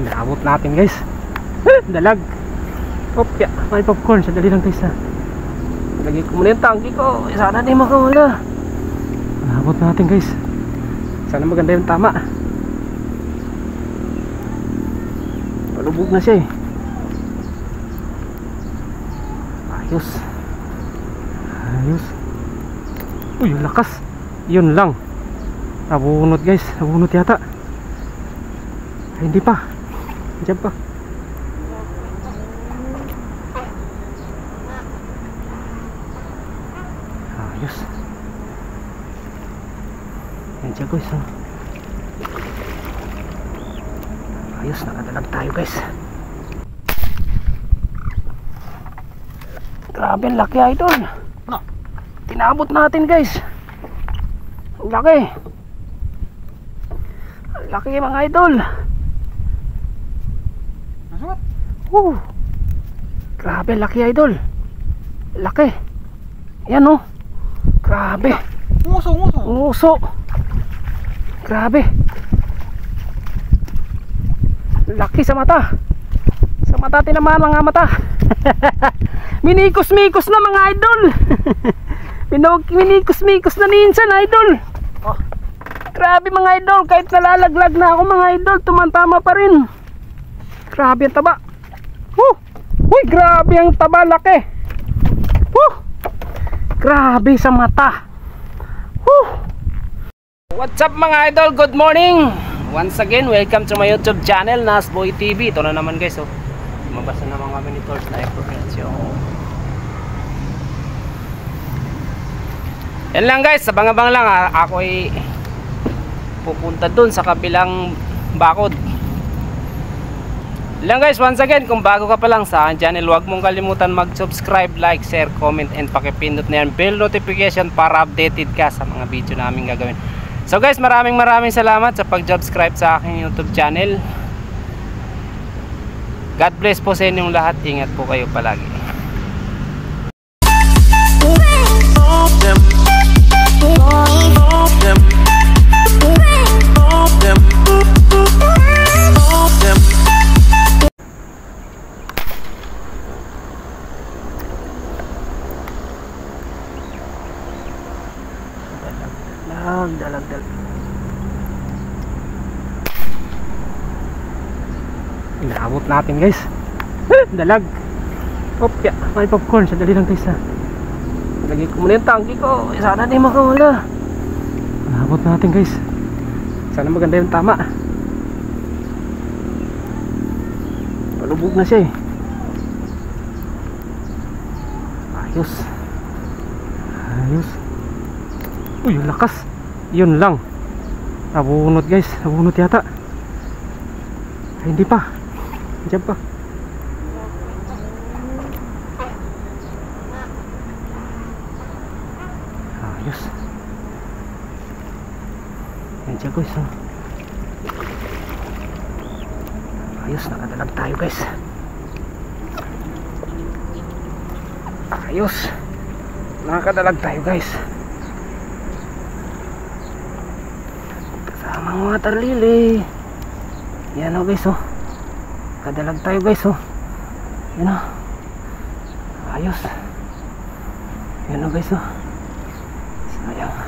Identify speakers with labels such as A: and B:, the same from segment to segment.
A: Naabot natin guys. Dalag. Opya, may popcorn. Sadali lang guys ha. Lagi ko muna yung tangki ko. Sana di makawala. Naabot natin guys. Sana maganda yung tama. Palubog na siya eh. Ayos. Ayos. Uy, yung lakas. Yun lang. Nabunot guys. Nabunot yata. Ay, hindi pa. Diyan pa. Ayos. Yan siya guys. Ayos, nakadalag tayo guys. Grabe, ang laki idol. No. Tinabot natin guys. Ang laki. Ang laki mga idol. Grabe, laki idol. Laki. Yan oh. Grabe. Nguso. Grabe. Laki sa mata. Sa mata tinamaan mga mata. Minikos-mikos na mga idol. Minikos-mikos na minsan idol. Oh. Grabe mga idol. Kahit nalalaglag na ako mga idol, tumantama pa rin. Grabe ang taba. Uy, grabe ang taba, laki. Grabe sa mata. What's up mga idol? Good morning. Once again, welcome to my YouTube channel, Nasboy TV. Ito na naman guys, oh. Mabasa naman kami ni Torch na information. Yan lang guys, abang-abang lang ako ay pupunta dun sa kabilang bakod. Yan lang guys, once again, kung bago ka pa lang sa channel, huwag mong kalimutan mag-subscribe, like, share, comment, and pakipindot na yan bell notification para updated ka sa mga video namin gagawin. So guys, maraming salamat sa pag-subscribe sa aking YouTube channel. God bless po sa inyong lahat. Ingat po kayo palagi. Dalag. Naabot natin guys. Dalag. Opya, may popcorn. Sadali lang guys ha. Lagi ko muna yung tangki ko. Sana di makawala. Naabot natin guys. Sana maganda yung tama. Palubog na siya eh. Ayos. Ayos. Uy, yung lakas. Yun lang. Nabunot guys. Nabunot yata. Ay, hindi pa. Diyan pa. Ayos. Yan siya guys. Ayos, nakadalag tayo guys. Ayos. Nakadalag tayo guys. Ang water lily. Yan o guys oh. Kadalag tayo guys oh. Yan o. Ayos. Yan o guys oh. Sayang.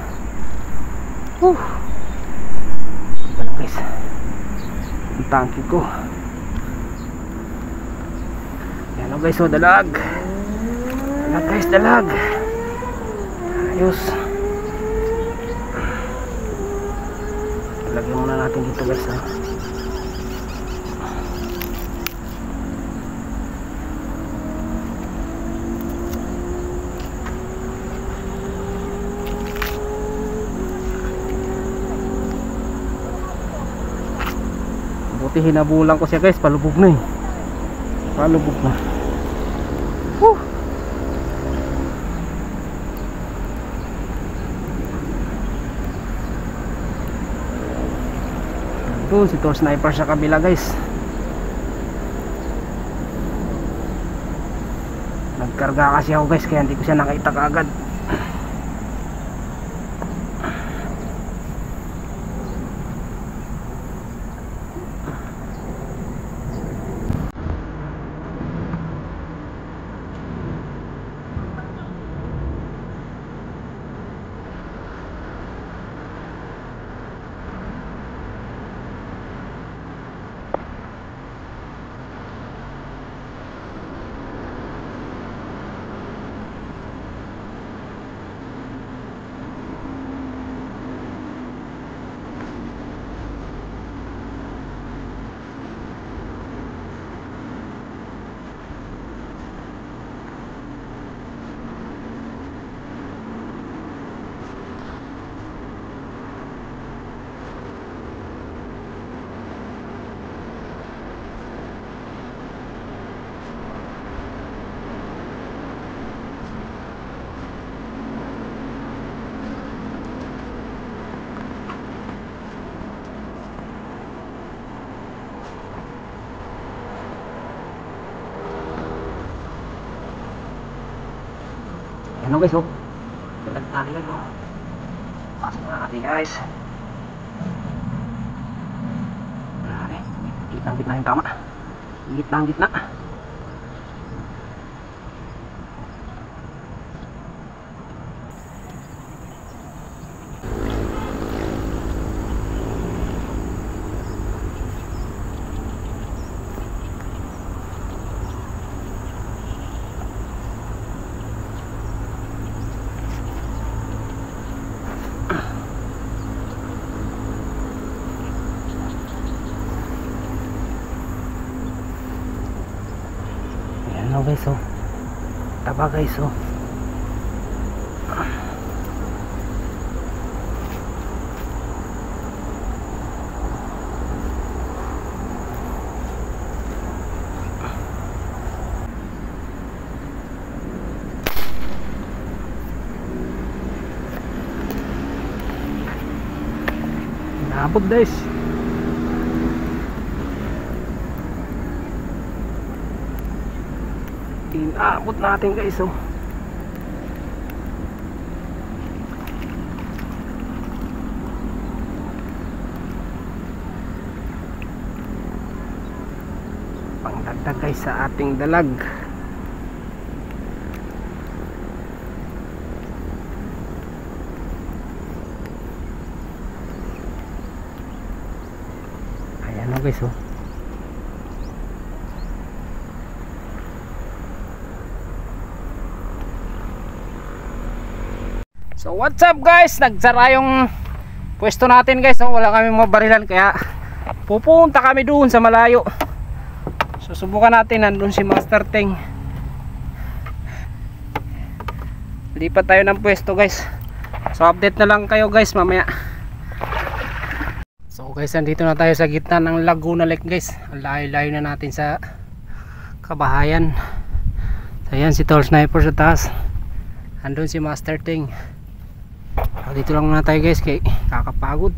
A: Ito lang guys. Ang tangki ko. Yan o guys oh. Dalag. Dalag guys, dalag. Ayos. Lagyan muna natin dito guys ha. Buti hinabulan ko siya guys. Palubog na eh. Palubog na. Doon si Tor Sniper sa kabila guys. Nagkarga kasi ako guys, kaya hindi ko siya nakita kaagad. Ano guys, oh. Dalag lang, oh. Pasok na natin guys. Gitna yung tama. Gitna. Ayan o guys, oh. Taba guys, oh. Naabot guys. Inaabot natin guys, oh. Pangdagdag guys sa ating dalag. Ayan na guys, oh. So what's up guys, nagsara yung pwesto natin guys, oh. Wala kami mabarilan kaya pupunta kami doon sa malayo. Susubukan natin, nandun si Master Ting. Lipat tayo ng pwesto guys. So update na lang kayo guys mamaya. So guys, nandito na tayo sa gitna ng Laguna Lake guys. Ang layo-layo na natin sa kabahayan. So ayan si Tall Sniper sa taas. Andun si Master Ting. Dito lang muna tayo guys, kay kakapagod.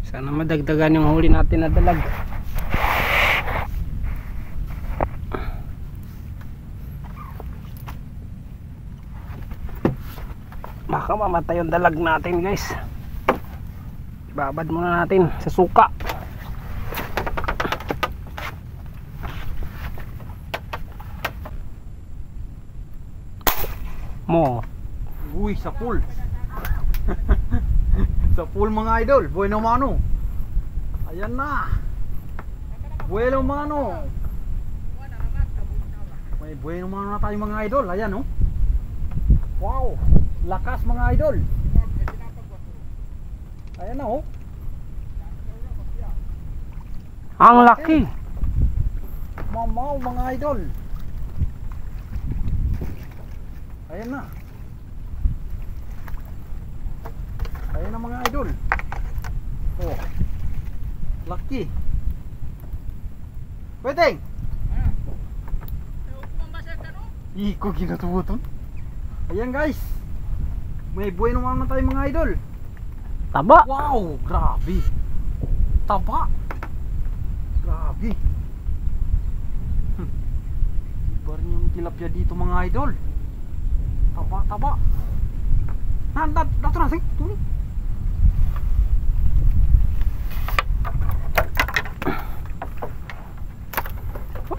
A: Sana madagdagan yung huli natin na dalag. Baka mamatay yung dalag natin guys. Ibabad muna natin sa suka. Mo.
B: Uy, sa pool. Sa pool mga idol. Bueno mano. Ayan na. Bueno mano. May bueno mano na tayo mga idol. Ayan, oh. Wow. Lakas mga idol. Ayan na, oh.
A: Ang laki.
B: Mamaw mga idol. Ayan na. Ayan na mga idol. Oh. Lucky. Pwedeng. Iko ginatubuton. Ayan guys. May bueno naman tayo mga idol.
A: Taba.
B: Wow, grabe. Taba. Grabe. Iba rin yung tilapia dito mga idol. Taba. Dato na sing. Tuni.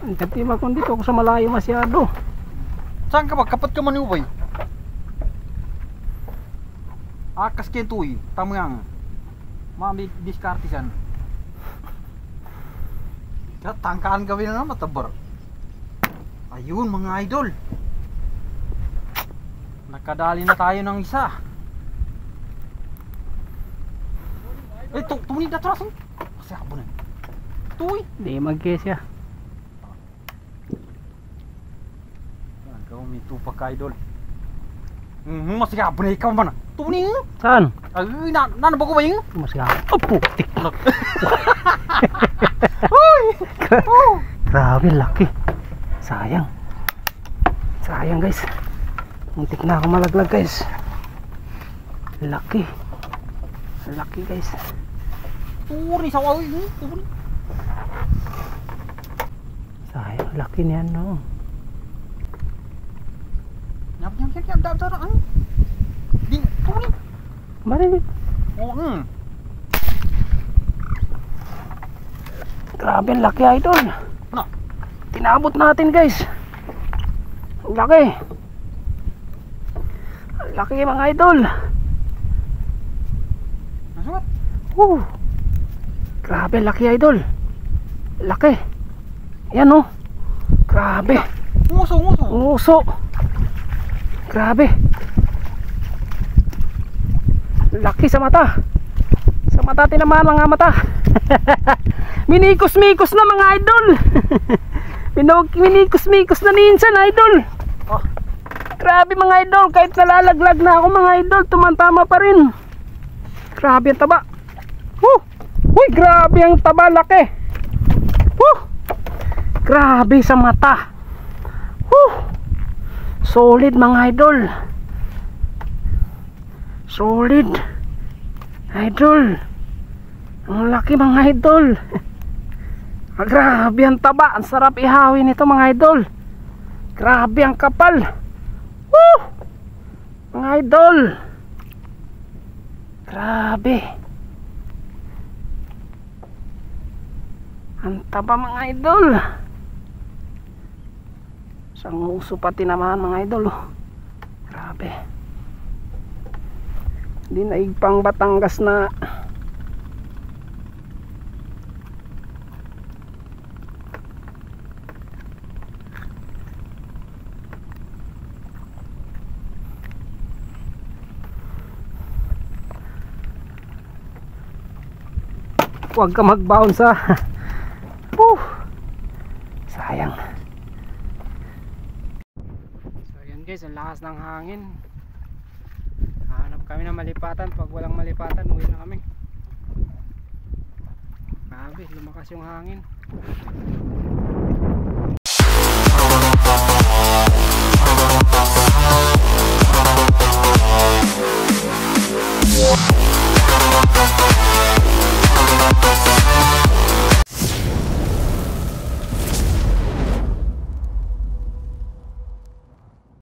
A: Hindi ba kung dito ako sa malayo masyado.
B: Saan ka ba? Kapat ka man yung ubay. Akas kentuy. Tamo yang. Mami diskartisan. Tangkaan gawin na matabar. Ayun mga idol. Nakadali na tayo ng isa. Tuni dato na. Kasi habo na. Tuy.
A: Hindi mag-guess ya.
B: Ikaw may tupak ka idol. Masih habo na ikaw man. Tuni.
A: Saan?
B: Ay, nana ba ko ba yun?
A: Masya. Putik.
B: Uy.
A: Grabe, laki. Sayang guys. Muntik na ako malaglag guys. Laki guys.
B: Turi sa wawin. Turi.
A: Sayang, laki niyan no.
B: Nyap. Daraan. Di, kunin.
A: Marinig.
B: Oo.
A: Grabe, ang laki idol.
B: No.
A: Tinabot natin guys. Ang laki. Ang laki mga idol.
B: Nasukat.
A: Grabe, ang laki idol. Laki. Yan oh. Grabe.
B: Nguso.
A: Nguso. Grabe. Laki sa mata. Sa mata tinamaan mga mata. Minikos-mikos na mga idol. Minikos-mikos na minsan idol.
B: Oh.
A: Grabe mga idol. Kahit nalalaglag na ako mga idol, tumantama pa rin. Grabe ang taba. Uy, grabe ang taba, laki. Grabe sa mata. Solid mga idol. Solid idol. Ang laki mga idol. Grabe ang taba. Ang sarap ihawin ito mga idol. Grabe ang kapal. Mga idol. Grabe. Ang taba mga idol. Isang uso pati naman mga idol. Grabe. Hindi naigpang Batangas na. Huwag ka mag-bounce sa. Sayang. So yan guys, ang lakas ng hangin. Hanap kami ng malipatan. Pag walang malipatan, uwi na kami. Grabe, lumakas yung hangin.